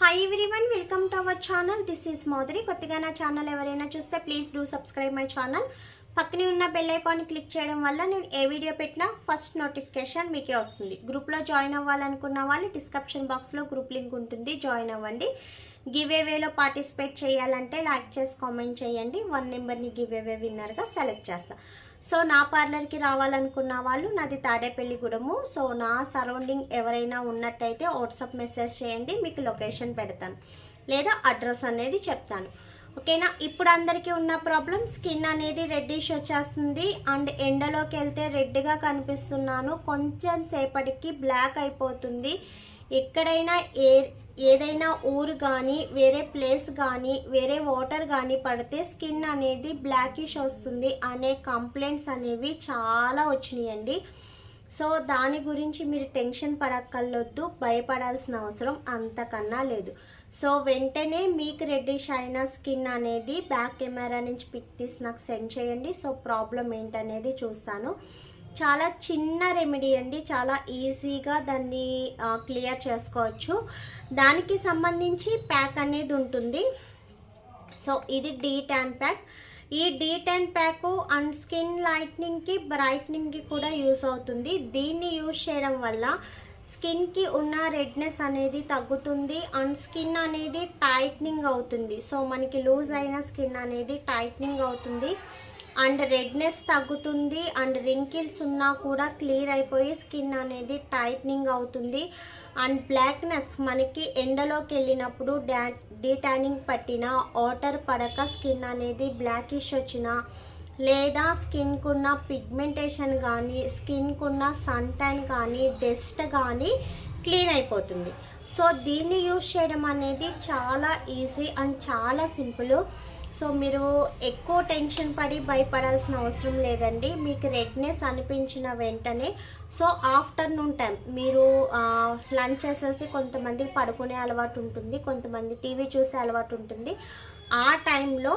Hi everyone, welcome to our channel. This is Modari. కొత్తగా నా channel ఎవరైనా చూస్తే please do subscribe my channel. పక్కనే ఉన్న బెల్ ఐకాన్ని క్లిక్ చేయడం వల్ల నేను ఏ వీడియో పెట్టినా ఫస్ట్ నోటిఫికేషన్ మీకే వస్తుంది. గ్రూప్లో జాయిన్ అవ్వాలనుకున్న వాళ్ళు డిస్క్రిప్షన్ బాక్స్లో గ్రూప్ లింక్ ఉంటుంది, జాయిన్ అవ్వండి. గివ్ అవేలో పార్టిసిపేట్ చేయాలంటే లైక్ చేసి కామెంట్ చేయండి. 1 నెంబర్ని గివ్ అవే విన్నర్గా సెలెక్ట్ చేస్తా. సో నా పార్లర్కి రావాలనుకున్న వాళ్ళు, నాది తాడేపల్లిగూడెము. సో నా సరౌండింగ్ ఎవరైనా ఉన్నట్టయితే వాట్సాప్ మెసేజ్ చేయండి, మీకు లొకేషన్ పెడతాను లేదా అడ్రస్ అనేది చెప్తాను. ఓకేనా. ఇప్పుడు అందరికీ ఉన్న ప్రాబ్లం, స్కిన్ అనేది రెడ్డిష్ వచ్చేస్తుంది అండ్ ఎండలోకి వెళ్తే రెడ్గా కనిపిస్తున్నాను, కొంచెం సేపటికి బ్లాక్ అయిపోతుంది. ఎక్కడైనా ఏదైనా ఊరు కానీ వేరే ప్లేస్ కానీ వేరే వాటర్ కానీ పడితే స్కిన్ అనేది బ్లాకిష్ వస్తుంది అనే కంప్లైంట్స్ అనేవి చాలా వచ్చినాయండి. సో దాని గురించి మీరు టెన్షన్ పడక్కర్లొద్దు, భయపడాల్సిన అవసరం అంతకన్నా లేదు. సో వెంటనే మీకు రెడ్డిష్ అయిన స్కిన్ అనేది బ్యాక్ కెమెరా నుంచి పిక్ తీసి నాకు సెండ్ చేయండి. సో ప్రాబ్లం ఏంటనేది చూస్తాను. చాలా చిన్న రెమెడీ అండి, చాలా ఈజీగా దాన్ని క్లియర్ చేసుకోవచ్చు. దానికి సంబంధించి ప్యాక్ అనేది ఉంటుంది. సో ఇది D10 ప్యాక్. ఈ D10 ప్యాక్ అండ్ స్కిన్ లైట్నింగ్కి బ్రైట్నింగ్కి కూడా యూస్ అవుతుంది. దీన్ని యూస్ చేయడం వల్ల స్కిన్కి ఉన్న రెడ్నెస్ అనేది తగ్గుతుంది అండ్ స్కిన్ అనేది టైట్నింగ్ అవుతుంది. సో మనకి లూజ్ అయిన స్కిన్ అనేది టైట్నింగ్ అవుతుంది అండ్ రెడ్నెస్ తగ్గుతుంది అండ్ రింకిల్స్ ఉన్నా కూడా క్లియర్ అయిపోయి స్కిన్ అనేది టైట్నింగ్ అవుతుంది. అండ్ బ్లాక్నెస్, మనకి ఎండలోకి వెళ్ళినప్పుడు డీటానింగ్ పట్టిన వాటర్ పడక స్కిన్ అనేది బ్లాకిష్ వచ్చిన, లేదా స్కిన్కున్న పిగ్మెంటేషన్ కానీ స్కిన్కున్న సన్ ట్యాన్ కానీ డస్ట్ కానీ క్లీన్ అయిపోతుంది. సో దీన్ని యూజ్ చేయడం అనేది చాలా ఈజీ అండ్ చాలా సింపుల్. సో మీరు ఎక్కువ టెన్షన్ పడి భయపడాల్సిన అవసరం లేదండి. మీకు రెడ్నెస్ అనిపించిన వెంటనే, సో ఆఫ్టర్నూన్ టైం మీరు లంచ్ చేసేసి, కొంతమందికి పడుకునే అలవాటు ఉంటుంది, కొంతమంది టీవీ చూసే అలవాటు ఉంటుంది. ఆ టైంలో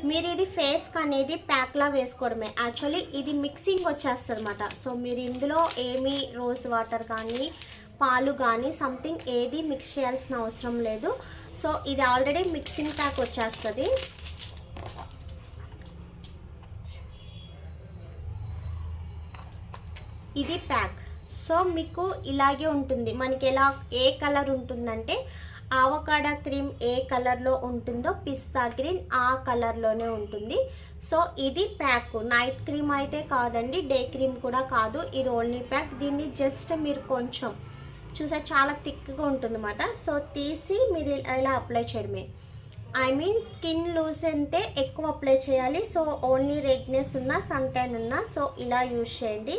మీరు ఇది ఫేస్కి అనేది ప్యాక్లా వేసుకోవడమే. యాక్చువల్లీ ఇది మిక్సింగ్ వచ్చేస్తుంది అనమాట. సో మీరు ఇందులో ఏమీ రోజ్ వాటర్ కానీ పాలు కానీ సంథింగ్ ఏది మిక్స్ చేయాల్సిన అవసరం లేదు. సో ఇది ఆల్రెడీ మిక్సింగ్ ప్యాక్ వచ్చేస్తుంది. ఇది ప్యాక్. సో మీకు ఇలాగే ఉంటుంది. మనకి ఏ కలర్ ఉంటుందంటే, ఆవకాడా క్రీమ్ ఏ కలర్లో ఉంటుందో పిస్తా గ్రీన్ ఆ కలర్లోనే ఉంటుంది. సో ఇది ప్యాక్. నైట్ క్రీమ్ అయితే కాదండి, డే క్రీమ్ కూడా కాదు, ఇది ఓన్లీ ప్యాక్. దీన్ని జస్ట్ మీరు కొంచెం చూసా చాలా థిక్గా ఉంటుంది అన్నమాట. సో తీసి మీరు ఇలా అప్లై చేయడమే. స్కిన్ లూజ్ అంటే ఎక్కువ అప్లై చేయాలి. సో ఓన్లీ రెడ్నెస్ ఉన్నా సన్ ట్యాన్ ఉన్నా సో ఇలా యూజ్ చేయండి.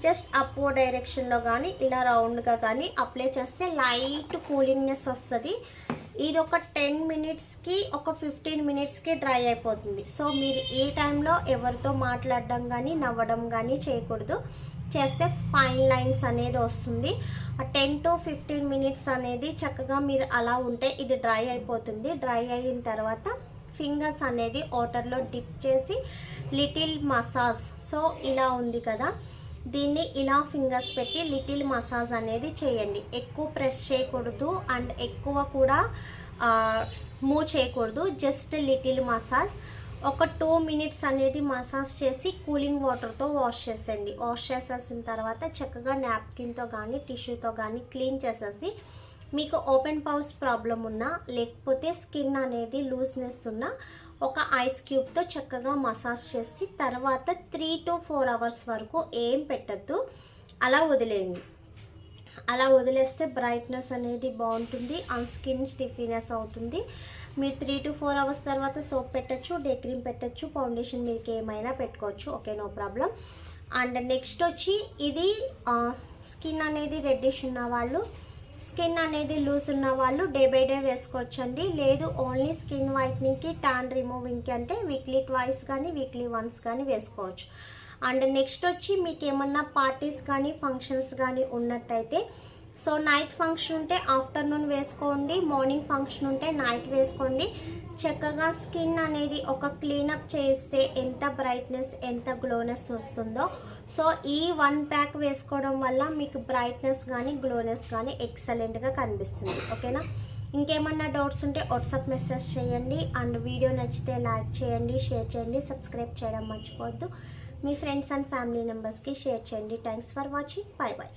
జస్ట్ అప్వర్డ్ డైరెక్షన్లో కానీ ఇలా రౌండ్గా కానీ అప్లై చేస్తే లైట్ కూలింగ్నెస్ వస్తుంది. ఇది ఒక 10 మినిట్స్కి ఒక 15 మినిట్స్కి డ్రై అయిపోతుంది. సో మీరు ఈ టైంలో ఎవరితో మాట్లాడడం కానీ నవ్వడం కానీ చేయకూడదు. చేస్తే ఫైన్ లైన్స్ అనేది వస్తుంది. 10 to 15 మినిట్స్ అనేది చక్కగా మీరు అలా ఉంటే ఇది డ్రై అయిపోతుంది. డ్రై అయిన తర్వాత ఫింగర్స్ అనేది వాటర్లో డిప్ చేసి లిటిల్ మసాజ్, సో ఇలా ఉంది కదా, దీన్ని ఇలా ఫింగర్స్ పెట్టి లిటిల్ మసాజ్ అనేది చేయండి. ఎక్కువ ప్రెస్ చేయకూడదు అండ్ ఎక్కువ కూడా మూవ్ చేయకూడదు. Just little massage. ఒక 2 మినిట్స్ అనేది మసాజ్ చేసి కూలింగ్ వాటర్తో వాష్ చేసేయండి. వాష్ చేసేసిన తర్వాత చక్కగా నాప్కిన్తో కానీ టిష్యూతో కానీ క్లీన్ చేసేసి, మీకు ఓపెన్ పౌస్ ప్రాబ్లం ఉన్నా లేకపోతే స్కిన్ అనేది లూజ్నెస్ ఉన్నా ఒక ఐస్ క్యూబ్తో చక్కగా మసాజ్ చేసి తర్వాత 3 to 4 అవర్స్ వరకు ఏం పెట్టద్దు, అలా వదిలేయండి. అలా వదిలేస్తే బ్రైట్నెస్ అనేది బాగుంటుంది అండ్ స్కిన్ స్టిఫీనెస్ అవుతుంది. మీరు 3 to 4 అవర్స్ తర్వాత సోప్ పెట్టచ్చు, డే క్రీమ్ పెట్టచ్చు, ఫౌండేషన్ మీకు ఏమైనా పెట్టుకోవచ్చు. Okay, no problem. And next వచ్చి ఇది స్కిన్ అనేది రెడ్డిష్ ఉన్న వాళ్ళు, స్కిన్ అనేది లూజ్ ఉన్న వాళ్ళు డే బై డే వేసుకోవచ్చండి. లేదు ఓన్లీ స్కిన్ వైట్నింగ్కి ట్యాన్ రిమూవింగ్కి అంటే వీక్లీ ట్వైస్ కానీ వీక్లీ వన్స్ కానీ వేసుకోవచ్చు. అండ్ నెక్స్ట్ వచ్చి మీకు ఏమన్నా పార్టీస్ కానీ ఫంక్షన్స్ కానీ ఉన్నట్టయితే, సో నైట్ ఫంక్షన్ ఉంటే ఆఫ్టర్నూన్ వేసుకోండి, మార్నింగ్ ఫంక్షన్ ఉంటే నైట్ వేసుకోండి. చక్కగా స్కిన్ అనేది ఒక క్లీనప్ చేస్తే ఎంత బ్రైట్నెస్ ఎంత గ్లోనెస్ వస్తుందో, సో ఈ 1 ప్యాక్ వేసుకోవడం వల్ల మీకు బ్రైట్నెస్ కానీ గ్లోనెస్ కానీ ఎక్సలెంట్గా కనిపిస్తుంది. ఓకేనా. ఇంకేమన్నా డౌట్స్ ఉంటే వాట్సాప్ మెసేజ్ చేయండి. అండ్ వీడియో నచ్చితే లైక్ చేయండి, షేర్ చేయండి, సబ్స్క్రైబ్ చేయడం మర్చిపోవద్దు. మీ ఫ్రెండ్స్ అండ్ ఫ్యామిలీ మెంబర్స్కి షేర్ చేయండి. Thanks for watching. Bye bye.